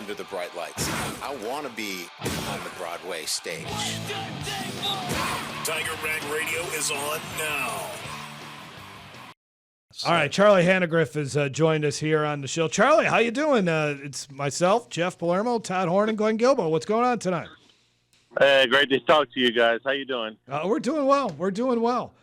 under the bright lights. I want to be on the Broadway stage. Tiger Rag Radio is on now. All right, Charlie Hanagriff has joined us here on the show. Charlie, how you doing? It's myself, Jeff Palermo, Todd Horne, and Glenn Guilbeau. What's going on tonight? Hey, great to talk to you guys. How you doing? We're doing well. We're doing well.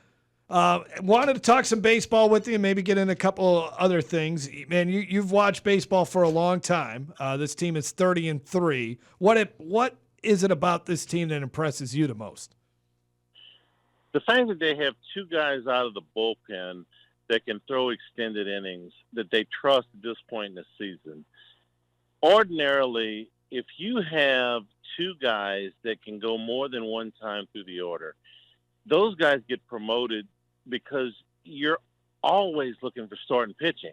Wanted to talk some baseball with you and maybe get in a couple other things. Man, you've watched baseball for a long time. This team is 30-3. What is it about this team that impresses you the most? The fact that they have two guys out of the bullpen that can throw extended innings that they trust at this point in the season. Ordinarily, if you have two guys that can go more than one time through the order, those guys get promoted because you're always looking for starting pitching.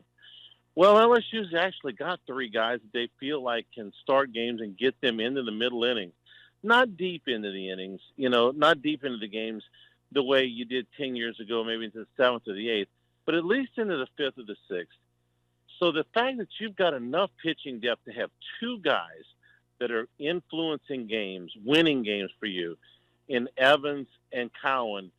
Well, LSU's actually got three guys that they feel like can start games and get them into the middle innings. Not deep into the innings, not deep into the games the way you did 10 years ago, maybe into the 7th or the 8th, but at least into the 5th or the 6th. So the fact that you've got enough pitching depth to have two guys that are influencing games, winning games for you, in Evans and Cowan,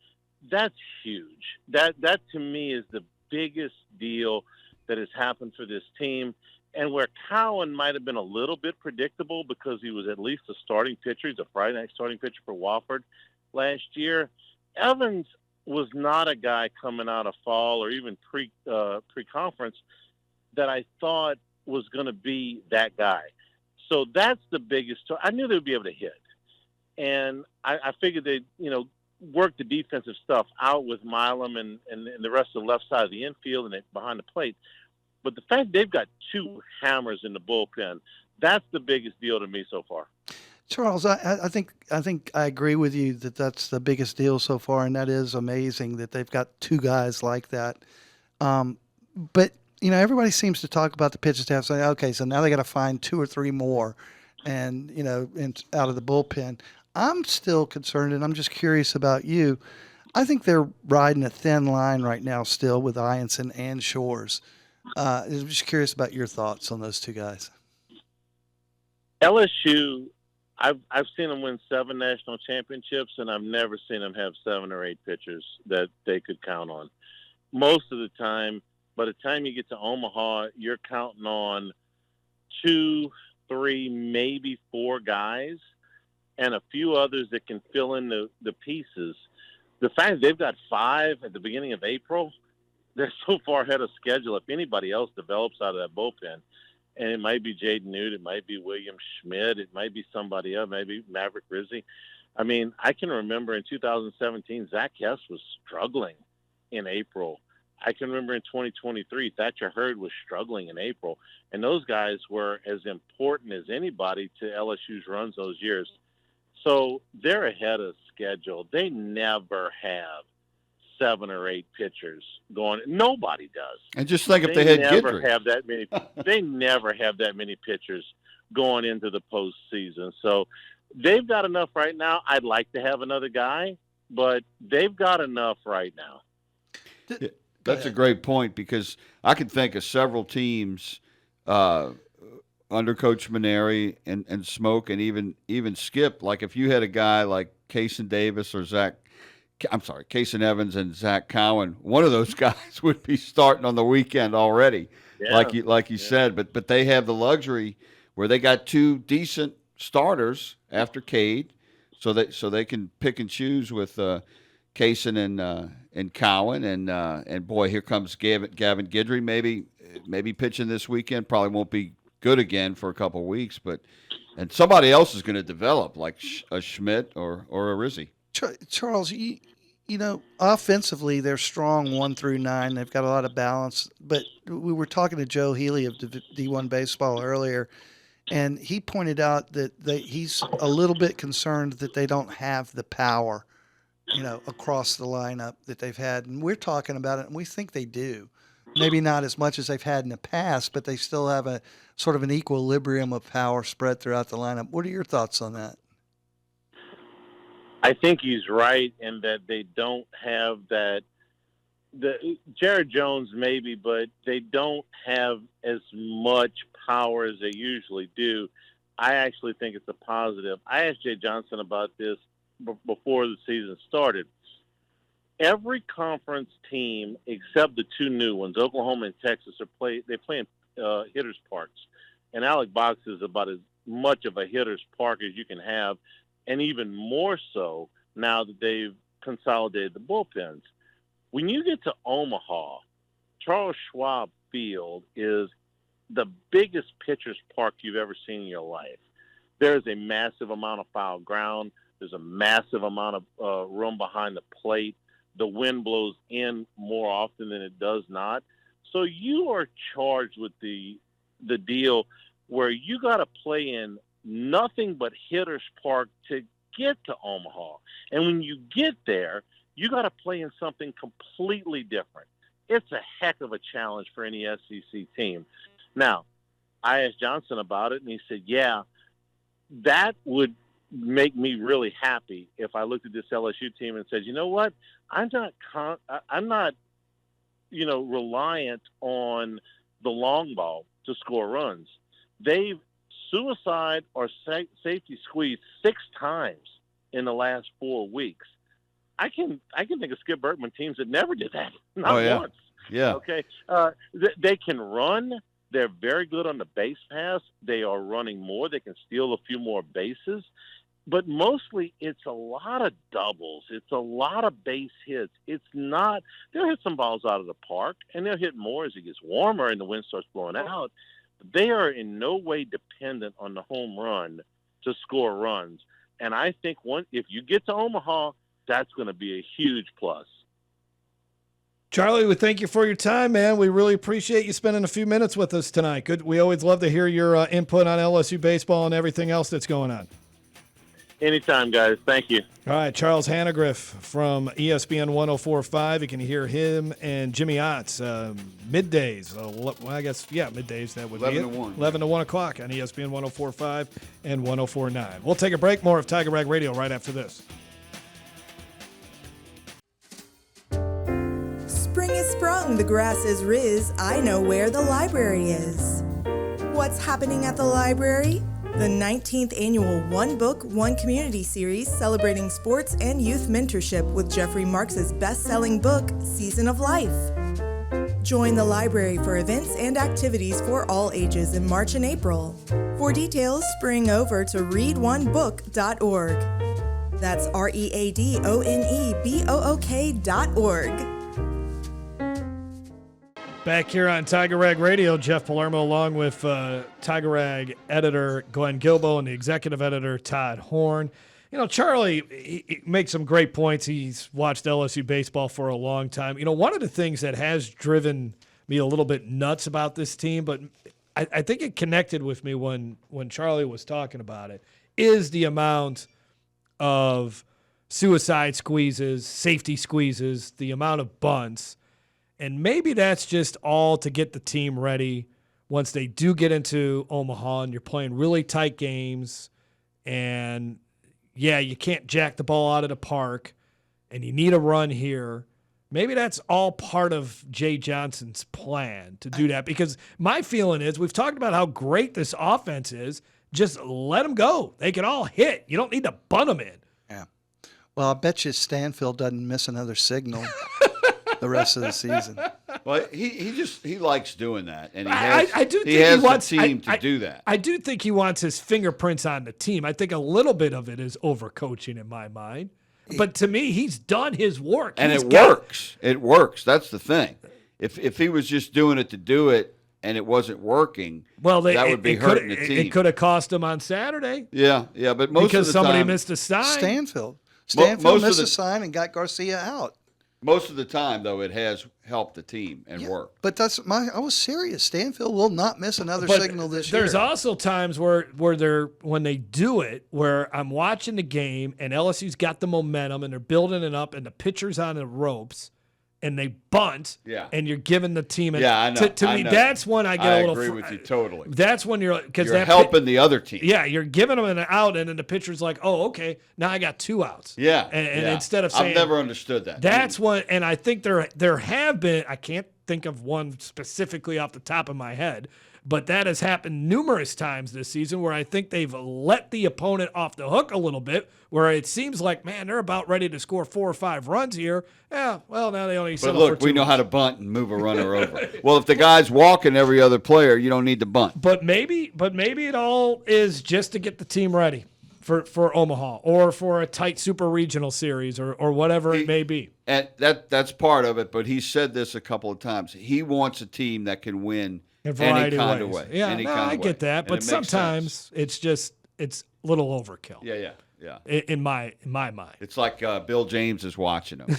that's huge. That to me is the biggest deal that has happened for this team. And where Cowan might have been a little bit predictable because he was at least a starting pitcher, he's a Friday night starting pitcher for Wofford last year, Evans was not a guy coming out of fall or even pre-conference that I thought was going to be that guy. So that's the biggest. I knew they would be able to hit. And I figured they'd, work the defensive stuff out with Milam and the rest of the left side of the infield and behind the plate. But the fact they've got two hammers in the bullpen, that's the biggest deal to me so far. Charles, I think I agree with you that that's the biggest deal so far, and that is amazing that they've got two guys like that. But everybody seems to talk about the pitching staff saying, okay, so now they got to find two or three more, and out of the bullpen. I'm still concerned, and I'm just curious about you. I think they're riding a thin line right now still with Ianson and Shores. I'm just curious about your thoughts on those two guys. LSU, I've seen them win 7 national championships, and I've never seen them have 7 or 8 pitchers that they could count on. Most of the time, by the time you get to Omaha, you're counting on 2, 3, maybe 4 guys, and a few others that can fill in the pieces. The fact that they've got 5 at the beginning of April, they're so far ahead of schedule. If anybody else develops out of that bullpen, and it might be Jaden Newt, it might be William Schmidt, it might be somebody else, maybe Maverick Rizzi. I mean, I can remember in 2017, Zach Hess was struggling in April. I can remember in 2023, Thatcher Hurd was struggling in April. And those guys were as important as anybody to LSU's runs those years. So they're ahead of schedule. They never have 7 or 8 pitchers going. Nobody does. And just think if they had never Guidry. have that many. They never have that many pitchers going into the postseason. So they've got enough right now. I'd like to have another guy, but they've got enough right now. Yeah, that's a great point because I can think of several teams under Coach Maneri and Smoke and even Skip. Like if you had a guy like Kason Davis or Kason Evans and Zach Cowan, one of those guys would be starting on the weekend already, like you said. But they have the luxury where they got 2 decent starters after Cade, so they can pick and choose with Kason and Cowan and boy, here comes Gavin Guidry, maybe pitching this weekend. Probably won't be good again for a couple of weeks, and somebody else is going to develop like a Schmidt or a Rizzi. Charles, offensively they're strong 1 through 9. They've got a lot of balance. But we were talking to Joe Healy of D1 Baseball earlier, and he pointed out that he's a little bit concerned that they don't have the power, across the lineup that they've had. And we're talking about it, and we think they do. Maybe not as much as they've had in the past, but they still have a sort of an equilibrium of power spread throughout the lineup. What are your thoughts on that? I think he's right in that they don't have that Jared Jones maybe, but they don't have as much power as they usually do. I actually think it's a positive. I asked Jay Johnson about this before the season started. Every conference team except the two new ones, Oklahoma and Texas, they play in hitters' parks. And Alex Box is about as much of a hitter's park as you can have, and even more so now that they've consolidated the bullpens. When you get to Omaha, Charles Schwab Field is the biggest pitcher's park you've ever seen in your life. There's a massive amount of foul ground. There's a massive amount of room behind the plate. The wind blows in more often than it does not. So you are charged with the deal where you got to play in nothing but hitter's park to get to Omaha. And when you get there, you got to play in something completely different. It's a heck of a challenge for any SEC team. Now, I asked Johnson about it, and he said, yeah, that would make me really happy if I looked at this LSU team and said, you know what, I'm not reliant on the long ball to score runs. They've suicide or safety squeezed 6 times in the last 4 weeks. I can think of Skip Bertman teams that never did that, not once. Yeah. Okay. They can run. They're very good on the base pass. They are running more. They can steal a few more bases. But mostly it's a lot of doubles. It's a lot of base hits. It's not – they'll hit some balls out of the park, and they'll hit more as it gets warmer and the wind starts blowing out. They are in no way dependent on the home run to score runs. And I think if you get to Omaha, that's going to be a huge plus. Charlie, we thank you for your time, man. We really appreciate you spending a few minutes with us tonight. Good. We always love to hear your input on LSU baseball and everything else that's going on. Anytime, guys. Thank you. All right, Charles Hanagriff from ESPN 104.5. You can hear him and Jimmy Otts middays. I guess, middays. That would 11 be to 1. 11 to 1 o'clock on ESPN 104.5 and 104.9. We'll take a break. More of Tiger Rag Radio right after this. Spring is sprung, the grass is riz, I know where the library is. What's happening at the library? The 19th annual One Book, One Community series celebrating sports and youth mentorship with Jeffrey Marx's best-selling book, Season of Life. Join the library for events and activities for all ages in March and April. For details, spring over to readonebook.org. That's readonebook.org. Back here on Tiger Rag Radio, Jeff Palermo along with Tiger Rag editor Glenn Guilbeau and the executive editor Todd Horne. You know, Charlie he makes some great points. He's watched LSU baseball for a long time. You know, one of the things that has driven me a little bit nuts about this team, but I think it connected with me when Charlie was talking about it, is the amount of suicide squeezes, safety squeezes, the amount of bunts. And maybe that's just all to get the team ready once they do get into Omaha and you're playing really tight games. And, you can't jack the ball out of the park and you need a run here. Maybe that's all part of Jay Johnson's plan to do that, because my feeling is we've talked about how great this offense is. Just let them go. They can all hit. You don't need to bunt them in. Yeah. Well, I bet you Stanfield doesn't miss another signal the rest of the season. Well, he likes doing that, and I do think he has wants, the team to do that. I do think he wants his fingerprints on the team. I think a little bit of it is overcoaching in my mind. But to me, he's done his work. And it works. It works. That's the thing. If he was just doing it to do it and it wasn't working, that would be hurting the team. It could have cost him on Saturday. Yeah, but most because of the somebody time, missed a sign. Stanfield most missed of a sign and got Garcia out. Most of the time, though, it has helped the team and worked. But I was serious. Stanfield will not miss another signal this year. There's also times where when they do it, where I'm watching the game and LSU's got the momentum and they're building it up and the pitcher's on the ropes and they bunt, and you're giving the team a I know. To me, know. that's when I get a little. I agree with you totally. That's when you're helping the other team. Yeah, you're giving them an out, and then the pitcher's like, "Oh, okay, now I got 2 outs." Yeah, and instead of saying, I've never understood that. That's when, and I think there have been. I can't think of one specifically off the top of my head, but that has happened numerous times this season where I think they've let the opponent off the hook a little bit, where it seems like, man, they're about ready to score 4 or 5 runs here. Yeah, well, now they only settle for 2. But look, we know how to bunt and move a runner over. Well, if the guy's walking every other player, you don't need to bunt. But maybe it all is just to get the team ready for Omaha or for a tight super regional series or whatever it may be. And that's part of it, but he said this a couple of times. He wants a team that can win any kind of way. Yeah, I get that, but sometimes it's a little overkill. Yeah. In my mind. It's like Bill James is watching him.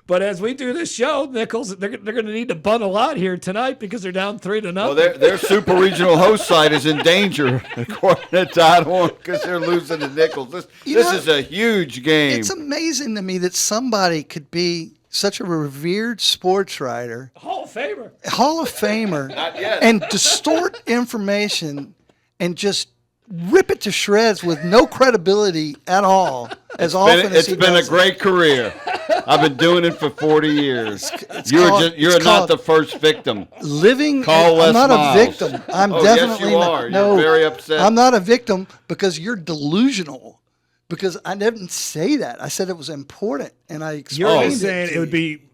But as we do this show, Nichols, they're going to need to bunt a lot here tonight because they're down 3-0. Well, their super regional host site is in danger, according to Todd Horne, because they're losing to Nichols. This is a huge game. It's amazing to me that somebody could be such a revered sports writer, Hall of Famer, Not yet. and distort information and just rip it to shreds with no credibility at all. It's been a great career. I've been doing it for 40 years. You're not the first victim. I'm not a victim. I'm definitely yes, you are. No, you're very upset. I'm not a victim because you're delusional. Because I didn't say that. I said it was important, and I explained You're saying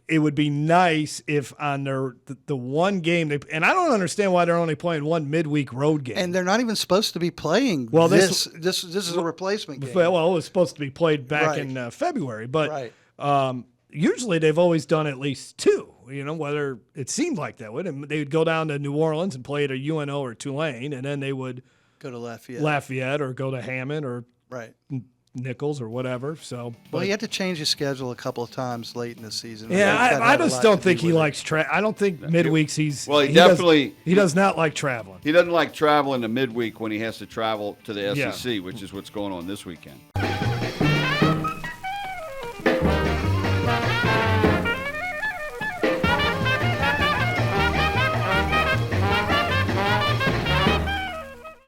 it would be nice if on the one game and I don't understand why they're only playing one midweek road game. And they're not even supposed to be playing. Well, this is a replacement game. Well, it was supposed to be played back in February, but usually they've always done at least 2. Whether it seemed like that would, and they would go down to New Orleans and play at a UNO or Tulane, and then they would go to Lafayette or go to Hammond or Nichols or whatever. Well, he had to change his schedule a couple of times late in the season. Yeah, I just don't think he likes I don't think midweeks he does not like traveling. He doesn't like traveling to midweek when he has to travel to the SEC, which is what's going on this weekend.